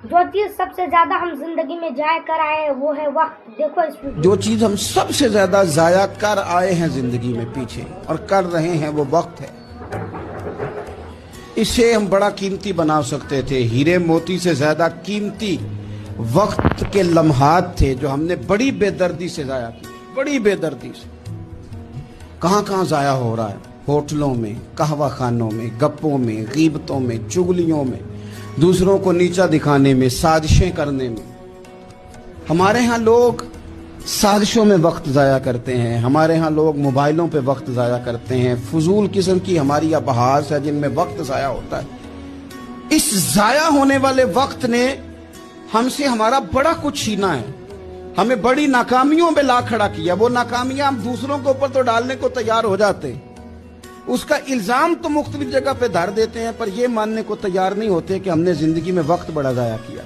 जो चीज सबसे ज्यादा हम जिंदगी में जाया कर आए वो है वक्त। देखो इस वीडियो। जो चीज हम सबसे ज्यादा जाया कर आए हैं जिंदगी में पीछे और कर रहे हैं वो वक्त है। इसे हम बड़ा कीमती बना सकते थे। हीरे मोती से ज्यादा कीमती वक्त के लम्हात थे जो हमने बड़ी बेदर्दी से जाया की, बड़ी बेदर्दी से। कहां कहां जाया हो रहा है, होटलों में, कहवा खानों में, गप्पों में, गीबतों में, चुगलियों में, दूसरों को नीचा दिखाने में, साजिशें करने में। हमारे यहाँ लोग साजिशों में वक्त ज़ाया करते हैं, हमारे यहाँ लोग मोबाइलों पे वक्त ज़ाया करते हैं। फजूल किस्म की हमारी अबहास है जिनमें वक्त ज़ाया होता है। इस ज़ाया होने वाले वक्त ने हमसे हमारा बड़ा कुछ छीना है, हमें बड़ी नाकामियों में ला खड़ा किया। वो नाकामियां हम दूसरों के ऊपर तो डालने को तैयार हो जाते हैं, उसका इल्जाम तो मुख्तलिफ जगह पे धर देते हैं, पर ये मानने को तैयार नहीं होते कि हमने जिंदगी में वक्त बड़ा ज़ाया किया।